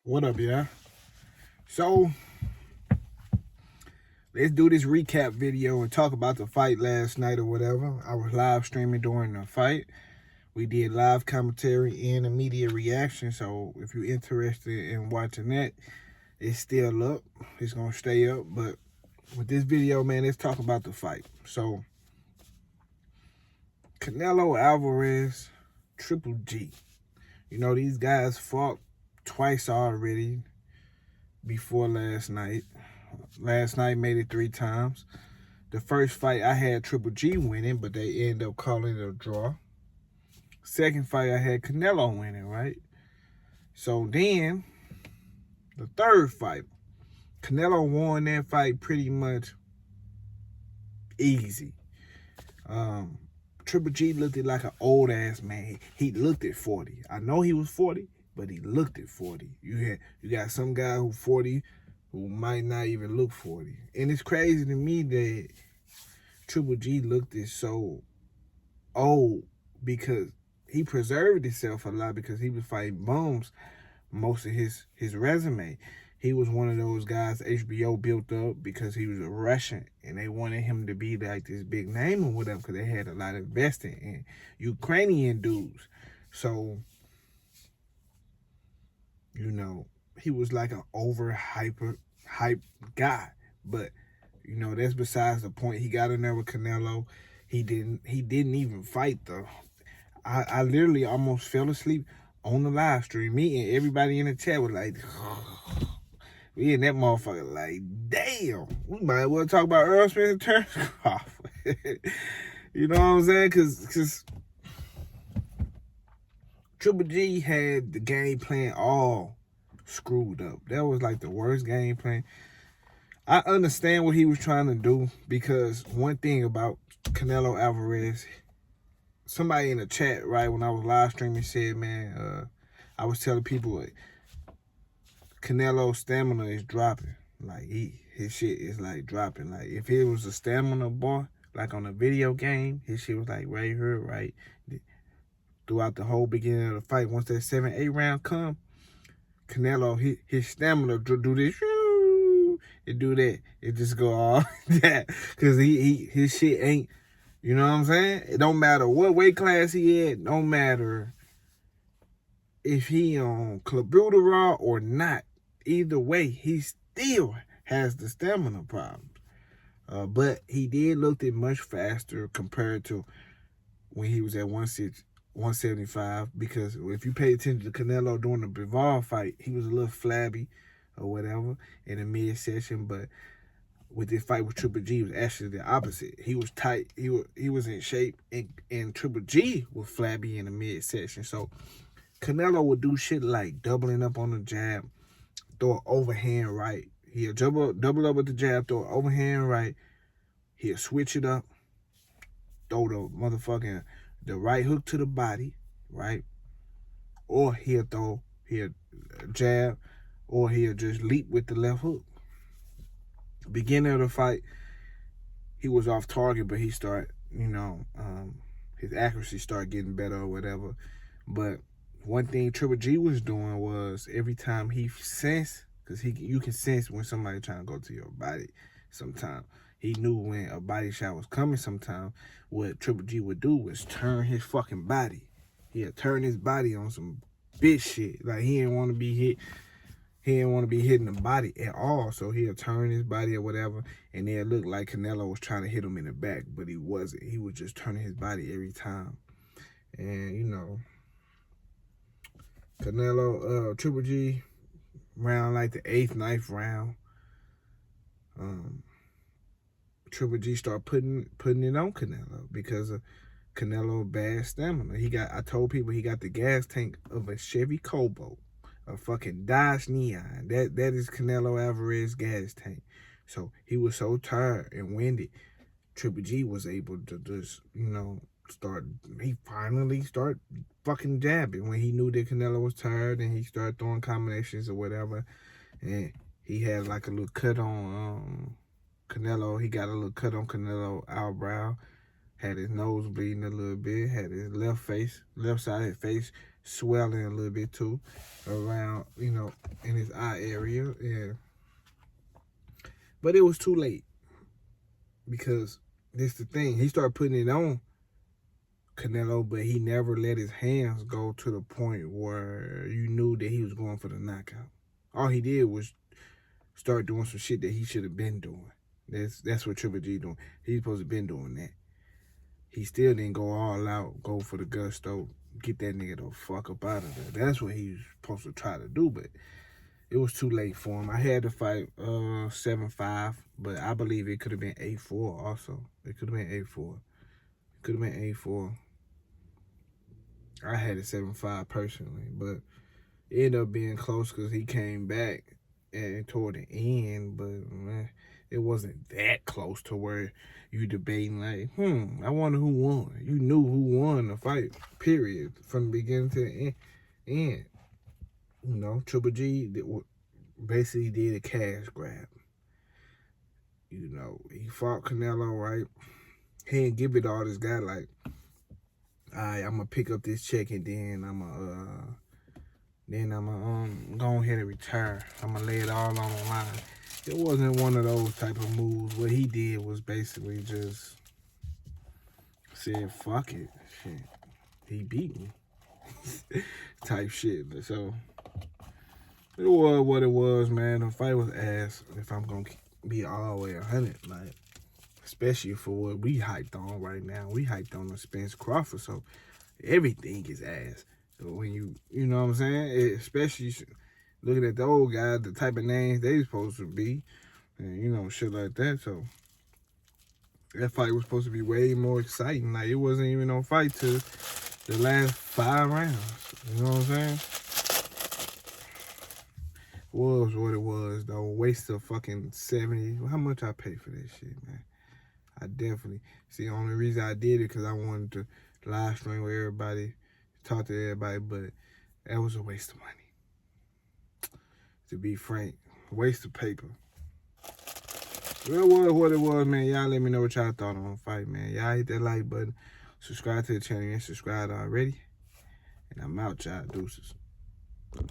What up, yeah? So, let's do this recap video and talk about the fight last night or whatever. I was live streaming during the fight. We did live commentary and immediate reaction. So, if you're interested in watching that, it's still up. It's going to stay up. But with this video, man, let's talk about the fight. So, Canelo Alverez, Triple G. You know, these guys fought twice already before last night. Last night made it 3 times. The first fight I had Triple G winning, but they ended up calling it a draw. Second fight I had Canelo winning, right? So then, the third fight, Canelo won that fight pretty much easy. Triple G looked at like an old ass man. He looked at 40. I know he was 40, but he looked at 40. You got some guy who 40 who might not even look 40. And it's crazy to me that Triple G looked at so old because he preserved himself a lot because he was fighting bums most of his resume. He was one of those guys HBO built up because he was a Russian and they wanted him to be like this big name or whatever because they had a lot invested in Ukrainian dudes. So, you know, he was like an hype guy. But, you know, that's besides the point. He got in there with Canelo. He didn't even fight though. I literally almost fell asleep on the live stream. Me and everybody in the chat was like, we in that motherfucker like, damn, we might as well talk about Earl Spencer Turncoff. You know what I'm saying? Because Triple G had the game plan all screwed up. That was like the worst game plan. I understand what he was trying to do because one thing about Canelo Alvarez, somebody in the chat, right, when I was live streaming said, man, I was telling people Canelo's stamina is dropping. Like, his shit is, like, dropping. Like, if it was a stamina bar, like on a video game, his shit was, like, right here, right? Throughout the whole beginning of the fight, once that 7-8 round come, Canelo, his stamina do this, it do that. It just go all that. Because his shit ain't, you know what I'm saying? It don't matter what weight class he at. Don't matter if he on clenbuterol or not. Either way, he still has the stamina problems. But he did look at much faster compared to when he was at 175. Because if you pay attention to Canelo during the Bivol fight, he was a little flabby or whatever in the midsection. But with this fight with Triple G, it was actually the opposite. He was tight. He was in shape, and Triple G was flabby in the midsection. So Canelo would do shit like doubling up on the jab, throw an overhand right. He'll double up with the jab, throw an overhand right. He'll switch it up, throw the right hook to the body, right? Or he'll jab, or he'll just leap with the left hook. Beginning of the fight, he was off target, but he started, his accuracy started getting better or whatever. But one thing Triple G was doing was every time he sensed, because you can sense when somebody trying to go to your body sometimes. He knew when a body shot was coming sometimes. What Triple G would do was turn his fucking body. He'd turn his body on some bitch shit. Like, he didn't want to be hit. He didn't want to be hitting the body at all. So he'll turn his body or whatever, and it looked like Canelo was trying to hit him in the back, but he wasn't. He was just turning his body every time. And, you know, Canelo, Triple G, round like the 8th, 9th round, Triple G started putting it on Canelo because of Canelo bad stamina. I told people he got the gas tank of a Chevy Cobalt, a fucking Dodge Neon. That is Canelo Alvarez gas tank. So he was so tired and winded. Triple G was able to just, he finally started fucking jabbing when he knew that Canelo was tired, and he started throwing combinations or whatever. And he had like a little cut on Canelo. He got a little cut on Canelo eyebrow. Had his nose bleeding a little bit. Had his left side of his face swelling a little bit too around, you know, in his eye area. And but it was too late because this the thing. He started putting it on Canelo, but he never let his hands go to the point where you knew that he was going for the knockout. All he did was start doing some shit that he should have been doing. That's what Triple G doing. He's supposed to been doing that. He still didn't go all out, go for the gusto, get that nigga the fuck up out of there. That's what he was supposed to try to do, but it was too late for him. I had to fight 7-5, but I believe it could have been 8-4 also. It could have been 8-4. It could have been 8-4. I had it 7-5 personally, but it ended up being close because he came back and toward the end, but man, it wasn't that close to where you debating like, I wonder who won. You knew who won the fight, period, from the beginning to the end. You know, Triple G basically did a cash grab. You know, he fought Canelo, right? He didn't give it all this guy like, all right, I'm gonna pick up this check and then I'm gonna go ahead and retire. I'm gonna lay it all on the line. It wasn't one of those type of moves. What he did was basically just said, fuck it. Shit. He beat me. type shit. So, it was what it was, man. The fight was ass, if I'm gonna be all the way 100. Like, especially for what we hyped on right now. We hyped on the Spence Crawford, so everything is ass. So when you know what I'm saying? Especially looking at the old guys, the type of names they supposed to be, and you know, shit like that. So that fight was supposed to be way more exciting. Like, it wasn't even no fight to the last 5 rounds. You know what I'm saying? Was what it was, though. Waste of fucking 70. How much I paid for that shit, man? I definitely. See, the only reason I did it because I wanted to live stream with everybody, talk to everybody, but that was a waste of money. To be frank, waste of paper. Well, it was what it was, man. Y'all let me know what y'all thought on the fight, man. Y'all hit that like button. Subscribe to the channel. You ain't subscribed already. And I'm out, y'all. Deuces.